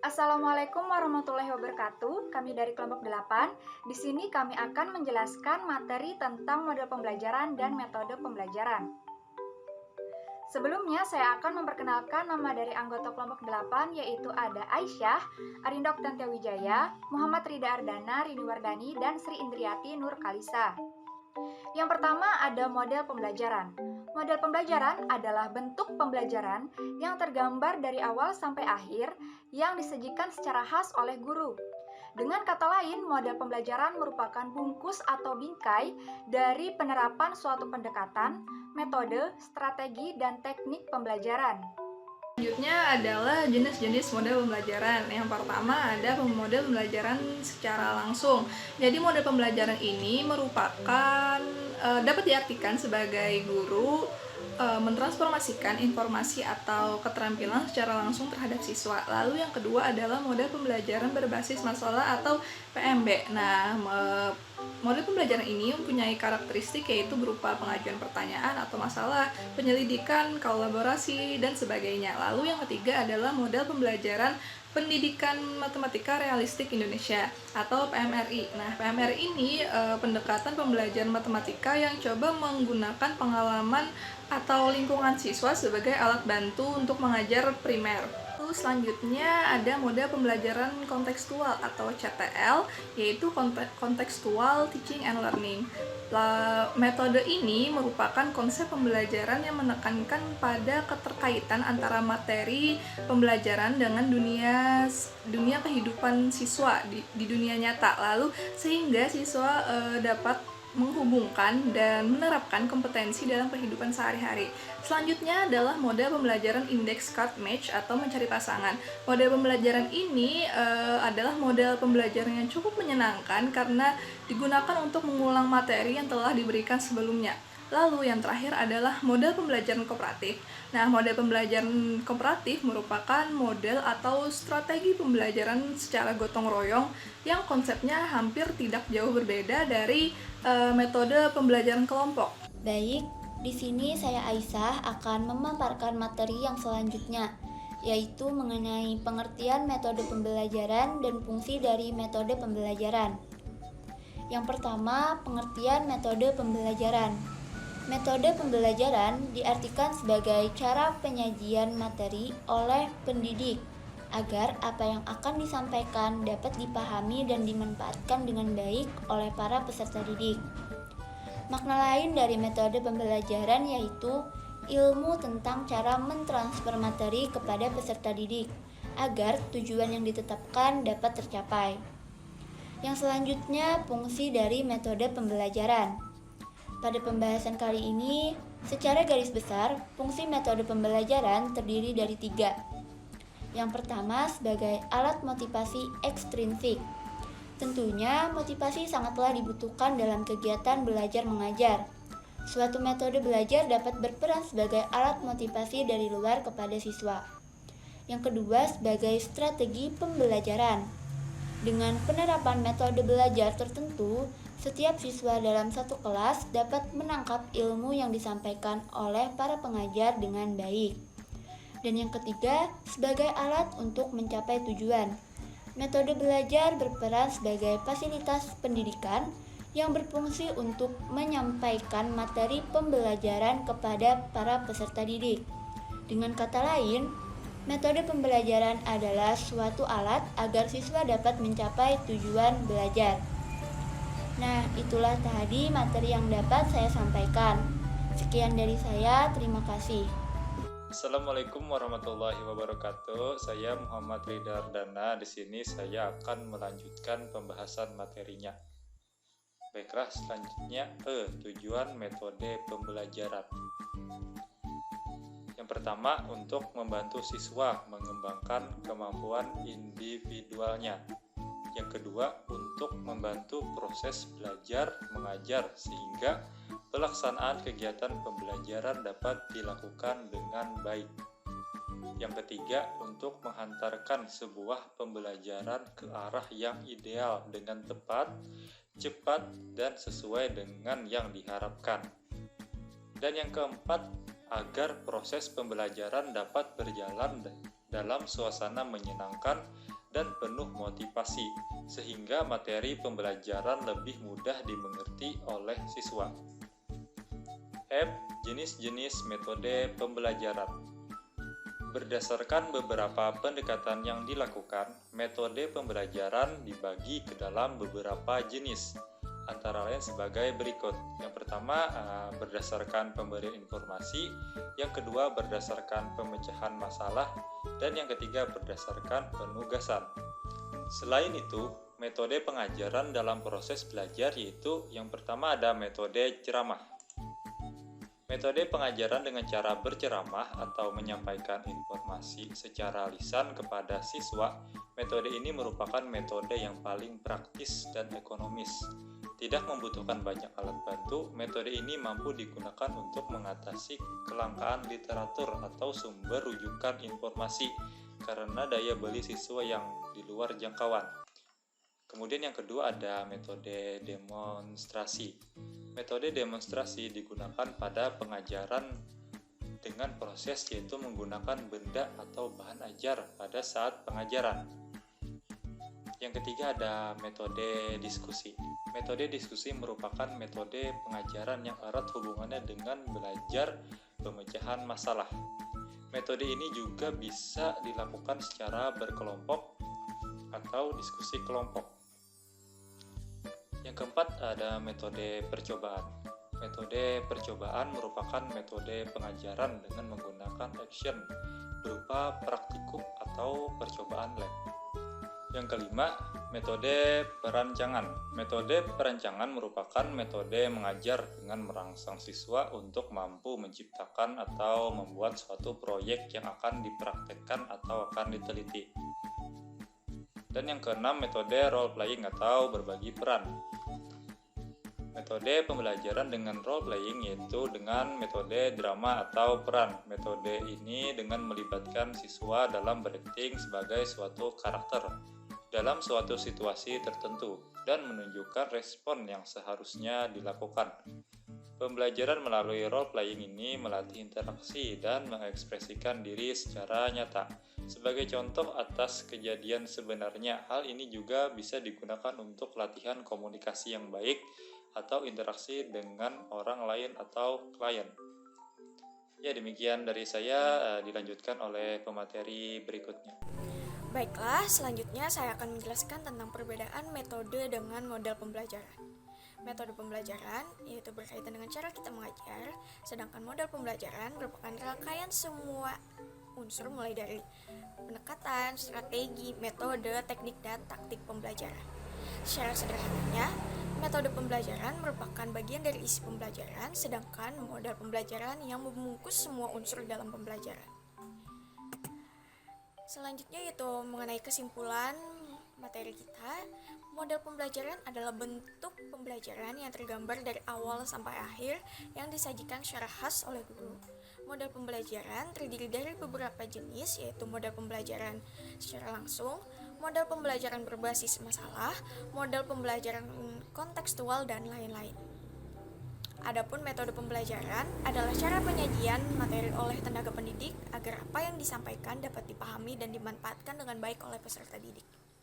Assalamualaikum warahmatullahi wabarakatuh. Kami dari kelompok 8. Di sini kami akan menjelaskan materi tentang model pembelajaran dan metode pembelajaran. Sebelumnya saya akan memperkenalkan nama dari anggota kelompok 8, yaitu ada Aisyah, Arinda Oktantia Wijaya, Muhammad Rida Ardana, Rini Wardani, dan Sri Indriati Nur Kalisa. Yang pertama ada model pembelajaran. Model pembelajaran adalah bentuk pembelajaran yang tergambar dari awal sampai akhir yang disajikan secara khas oleh guru. Dengan kata lain, model pembelajaran merupakan bungkus atau bingkai dari penerapan suatu pendekatan, metode, strategi, dan teknik pembelajaran. Selanjutnya adalah jenis-jenis model pembelajaran. Yang pertama ada model pembelajaran secara langsung. Jadi model pembelajaran ini merupakan dapat diartikan sebagai guru mentransformasikan informasi atau keterampilan secara langsung terhadap siswa. Lalu yang kedua adalah model pembelajaran berbasis masalah atau PMB. Nah, model pembelajaran ini mempunyai karakteristik yaitu berupa pengajuan pertanyaan atau masalah, penyelidikan, kolaborasi, dan sebagainya. Lalu yang ketiga adalah model pembelajaran Pendidikan Matematika Realistik Indonesia atau PMRI. Nah, PMRI ini pendekatan pembelajaran matematika yang coba menggunakan pengalaman atau lingkungan siswa sebagai alat bantu untuk mengajar primer. Lalu selanjutnya ada model pembelajaran kontekstual atau CTL, yaitu Contextual Teaching and Learning. Metode ini merupakan konsep pembelajaran yang menekankan pada keterkaitan antara materi pembelajaran dengan dunia kehidupan siswa di dunia nyata. Lalu sehingga siswa dapat menghubungkan dan menerapkan kompetensi dalam kehidupan sehari-hari. Selanjutnya adalah model pembelajaran index card match atau mencari pasangan. Model pembelajaran ini adalah model pembelajaran yang cukup menyenangkan karena digunakan untuk mengulang materi yang telah diberikan sebelumnya. Lalu yang terakhir adalah model pembelajaran kooperatif. Nah, model pembelajaran kooperatif merupakan model atau strategi pembelajaran secara gotong royong yang konsepnya hampir tidak jauh berbeda dari metode pembelajaran kelompok. Baik, di sini saya Aisyah akan memaparkan materi yang selanjutnya, yaitu mengenai pengertian metode pembelajaran dan fungsi dari metode pembelajaran. Yang pertama, pengertian metode pembelajaran. Metode pembelajaran diartikan sebagai cara penyajian materi oleh pendidik agar apa yang akan disampaikan dapat dipahami dan dimanfaatkan dengan baik oleh para peserta didik. Makna lain dari metode pembelajaran yaitu ilmu tentang cara mentransfer materi kepada peserta didik agar tujuan yang ditetapkan dapat tercapai. Yang selanjutnya, fungsi dari metode pembelajaran. Pada pembahasan kali ini, secara garis besar, fungsi metode pembelajaran terdiri dari 3. Yang pertama, sebagai alat motivasi ekstrinsik. Tentunya, motivasi sangatlah dibutuhkan dalam kegiatan belajar mengajar. Suatu metode belajar dapat berperan sebagai alat motivasi dari luar kepada siswa. Yang kedua, sebagai strategi pembelajaran. Dengan penerapan metode belajar tertentu, setiap siswa dalam satu kelas dapat menangkap ilmu yang disampaikan oleh para pengajar dengan baik. Dan yang ketiga, sebagai alat untuk mencapai tujuan. Metode belajar berperan sebagai fasilitas pendidikan yang berfungsi untuk menyampaikan materi pembelajaran kepada para peserta didik. Dengan kata lain, metode pembelajaran adalah suatu alat agar siswa dapat mencapai tujuan belajar. Nah, itulah tadi materi yang dapat saya sampaikan. Sekian dari saya, terima kasih. Assalamualaikum warahmatullahi wabarakatuh. Saya Muhammad Rida Ardana. Di sini saya akan melanjutkan pembahasan materinya. Baiklah, selanjutnya tujuan metode pembelajaran. Yang pertama, untuk membantu siswa mengembangkan kemampuan individualnya. Yang kedua, untuk membantu proses belajar mengajar sehingga pelaksanaan kegiatan pembelajaran dapat dilakukan dengan baik. Yang ketiga, untuk menghantarkan sebuah pembelajaran ke arah yang ideal dengan tepat, cepat, dan sesuai dengan yang diharapkan. Dan yang keempat, agar proses pembelajaran dapat berjalan dalam suasana menyenangkan dan penuh motivasi, sehingga materi pembelajaran lebih mudah dimengerti oleh siswa. F. Jenis-jenis metode pembelajaran. Berdasarkan beberapa pendekatan yang dilakukan, metode pembelajaran dibagi ke dalam beberapa jenis, antara lain sebagai berikut. Yang pertama, berdasarkan pemberian informasi, yang kedua berdasarkan pemecahan masalah, dan yang ketiga berdasarkan penugasan. Selain itu, metode pengajaran dalam proses belajar yaitu yang pertama ada metode ceramah. Metode pengajaran dengan cara berceramah atau menyampaikan informasi secara lisan kepada siswa, metode ini merupakan metode yang paling praktis dan ekonomis. Tidak membutuhkan banyak alat bantu, metode ini mampu digunakan untuk mengatasi kelangkaan literatur atau sumber rujukan informasi karena daya beli siswa yang di luar jangkauan. Kemudian yang kedua ada metode demonstrasi. Metode demonstrasi digunakan pada pengajaran dengan proses yaitu menggunakan benda atau bahan ajar pada saat pengajaran. Yang ketiga ada metode diskusi. Metode diskusi merupakan metode pengajaran yang erat hubungannya dengan belajar pemecahan masalah. Metode ini juga bisa dilakukan secara berkelompok atau diskusi kelompok. Yang keempat ada metode percobaan. Metode percobaan merupakan metode pengajaran dengan menggunakan action berupa praktikum atau percobaan lab. Yang kelima, metode perancangan. Metode perancangan merupakan metode mengajar dengan merangsang siswa untuk mampu menciptakan atau membuat suatu proyek yang akan dipraktekkan atau akan diteliti. Dan yang keenam, metode role playing atau berbagi peran. Metode pembelajaran dengan role playing yaitu dengan metode drama atau peran. Metode ini dengan melibatkan siswa dalam berakting sebagai suatu karakter dalam suatu situasi tertentu dan menunjukkan respon yang seharusnya dilakukan. Pembelajaran melalui role playing ini melatih interaksi dan mengekspresikan diri secara nyata. Sebagai contoh atas kejadian sebenarnya, hal ini juga bisa digunakan untuk latihan komunikasi yang baik atau interaksi dengan orang lain atau klien. Ya, demikian dari saya, dilanjutkan oleh pemateri berikutnya. Baiklah, selanjutnya saya akan menjelaskan tentang perbedaan metode dengan model pembelajaran. Metode pembelajaran yaitu berkaitan dengan cara kita mengajar, sedangkan model pembelajaran merupakan rangkaian semua unsur mulai dari pendekatan, strategi, metode, teknik, dan taktik pembelajaran. Secara sederhananya, metode pembelajaran merupakan bagian dari isi pembelajaran, sedangkan model pembelajaran yang membungkus semua unsur dalam pembelajaran. Selanjutnya yaitu mengenai kesimpulan materi kita. Model pembelajaran adalah bentuk pembelajaran yang tergambar dari awal sampai akhir yang disajikan secara khas oleh guru. Model pembelajaran terdiri dari beberapa jenis yaitu model pembelajaran secara langsung, model pembelajaran berbasis masalah, model pembelajaran kontekstual, dan lain-lain. Adapun metode pembelajaran adalah cara penyajian materi oleh tenaga pendidik agar apa yang disampaikan dapat dipahami dan dimanfaatkan dengan baik oleh peserta didik.